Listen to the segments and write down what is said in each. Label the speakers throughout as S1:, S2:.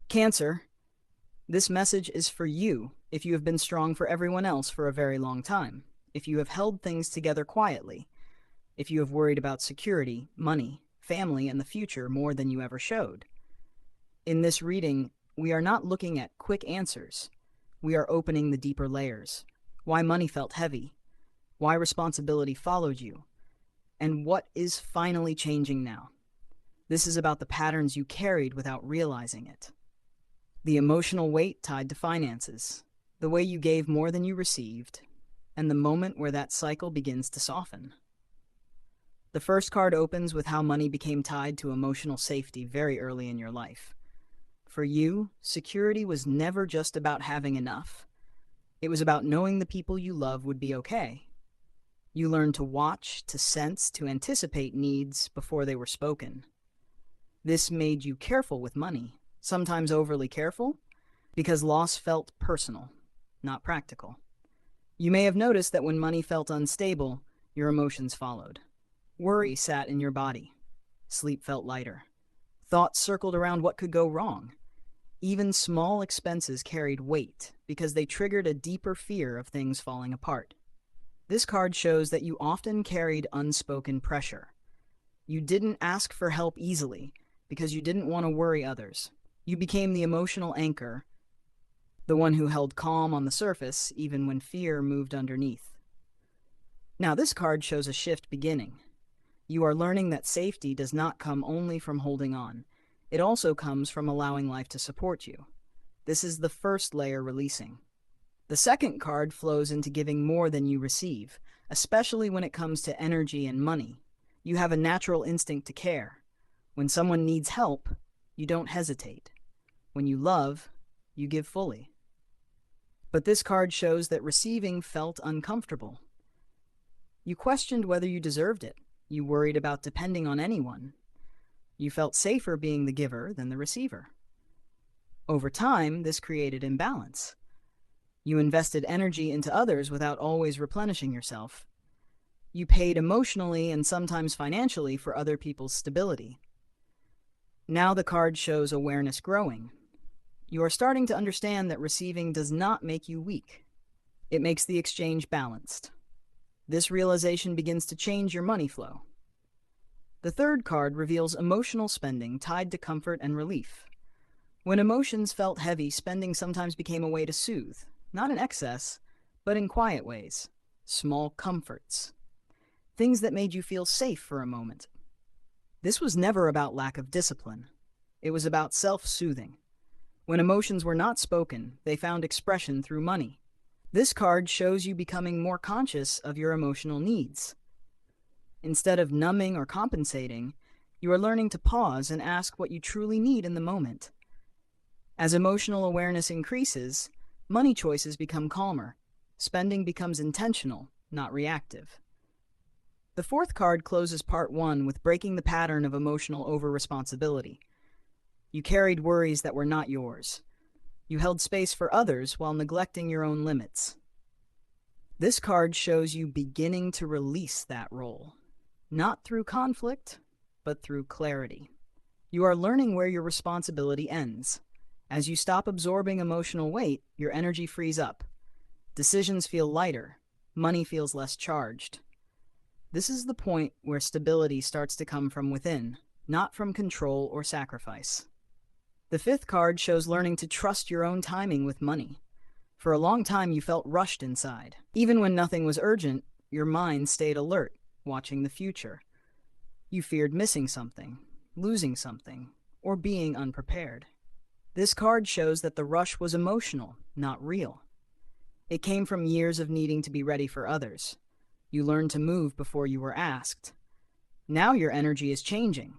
S1: Cancer, this message is for you if you have been strong for everyone else for a very long time, if you have held things together quietly, if you have worried about security, money, family, and the future more than you ever showed. In this reading, we are not looking at quick answers. We are opening the deeper layers. Why money felt heavy, why responsibility followed you, and what is finally changing now. This is about the patterns you carried without realizing it. The emotional weight tied to finances, the way you gave more than you received, and the moment where that cycle begins to soften. The first card opens with how money became tied to emotional safety very early in your life. For you, security was never just about having enough. It was about knowing the people you love would be okay. You learned to watch, to sense, to anticipate needs before they were spoken. This made you careful with money, sometimes overly careful, because loss felt personal, not practical. You may have noticed that when money felt unstable, your emotions followed. Worry sat in your body. Sleep felt lighter. Thoughts circled around what could go wrong. Even small expenses carried weight because they triggered a deeper fear of things falling apart. This card shows that you often carried unspoken pressure. You didn't ask for help easily because you didn't want to worry others. You became the emotional anchor, the one who held calm on the surface even when fear moved underneath. Now, this card shows a shift beginning. You are learning that safety does not come only from holding on. It also comes from allowing life to support you. This is the first layer releasing. The second card flows into giving more than you receive, especially when it comes to energy and money. You have a natural instinct to care. When someone needs help, you don't hesitate. When you love, you give fully. But this card shows that receiving felt uncomfortable. You questioned whether you deserved it. You worried about depending on anyone. You felt safer being the giver than the receiver. Over time, this created imbalance. You invested energy into others without always replenishing yourself. You paid emotionally and sometimes financially for other people's stability. Now the card shows awareness growing. You are starting to understand that receiving does not make you weak. It makes the exchange balanced. This realization begins to change your money flow. The third card reveals emotional spending tied to comfort and relief. When emotions felt heavy, spending sometimes became a way to soothe, not in excess, but in quiet ways, small comforts, things that made you feel safe for a moment. This was never about lack of discipline. It was about self-soothing. When emotions were not spoken, they found expression through money. This card shows you becoming more conscious of your emotional needs. Instead of numbing or compensating, you are learning to pause and ask what you truly need in the moment. As emotional awareness increases, money choices become calmer. Spending becomes intentional, not reactive. The fourth card closes part one with breaking the pattern of emotional over-responsibility. You carried worries that were not yours. You held space for others while neglecting your own limits. This card shows you beginning to release that role, not through conflict, but through clarity. You are learning where your responsibility ends. As you stop absorbing emotional weight, your energy frees up. Decisions feel lighter. Money feels less charged. This is the point where stability starts to come from within, not from control or sacrifice. The fifth card shows learning to trust your own timing with money. For a long time, you felt rushed inside. Even when nothing was urgent, your mind stayed alert, watching the future. You feared missing something, losing something, or being unprepared. This card shows that the rush was emotional, not real. It came from years of needing to be ready for others. You learned to move before you were asked. Now your energy is changing.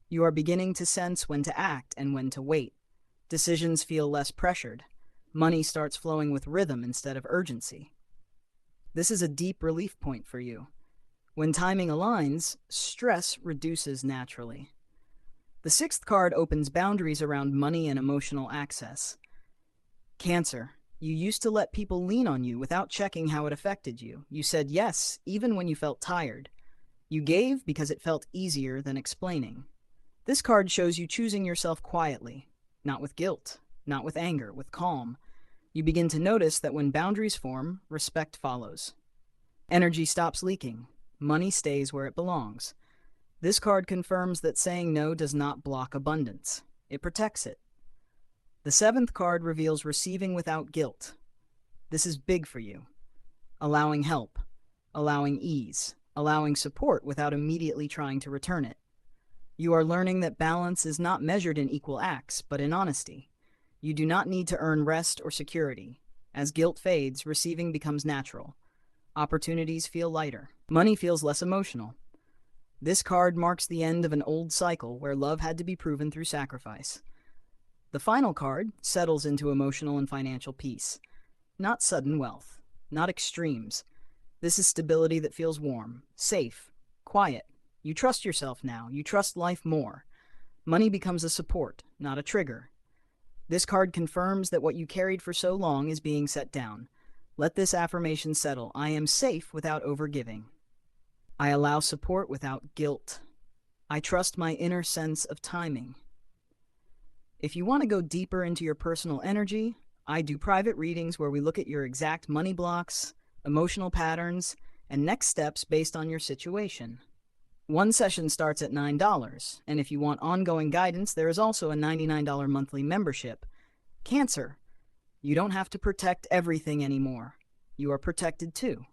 S1: You are beginning to sense when to act and when to wait. Decisions feel less pressured. Money starts flowing with rhythm instead of urgency. This is a deep relief point for you. When timing aligns, stress reduces naturally. The sixth card opens boundaries around money and emotional access. Cancer, you used to let people lean on you without checking how it affected you. You said yes, even when you felt tired. You gave because it felt easier than explaining. This card shows you choosing yourself quietly. not with guilt, not with anger, with calm. You begin to notice that when boundaries form, respect follows. Energy stops leaking. Money stays where it belongs. This card confirms that saying no does not block abundance. It protects it. The seventh card reveals receiving without guilt. This is big for you. Allowing help, allowing ease, allowing support without immediately trying to return it. You are learning that balance is not measured in equal acts, but in honesty. You do not need to earn rest or security. As guilt fades, receiving becomes natural. Opportunities feel lighter. Money feels less emotional. This card marks the end of an old cycle where love had to be proven through sacrifice. The final card settles into emotional and financial peace. Not sudden wealth, not extremes. This is stability that feels warm, safe, quiet. You trust yourself now. You trust life more. Money becomes a support, not a trigger. This card confirms that what you carried for so long is being set down. Let this affirmation settle. I am safe without overgiving. I allow support without guilt. I trust my inner sense of timing. If you want to go deeper into your personal energy, I do private readings where we look at your exact money blocks, emotional patterns, and next steps based on your situation. One session starts at $9, and if you want ongoing guidance, there is also a $99 monthly membership. Cancer. You don't have to protect everything anymore. You are protected too.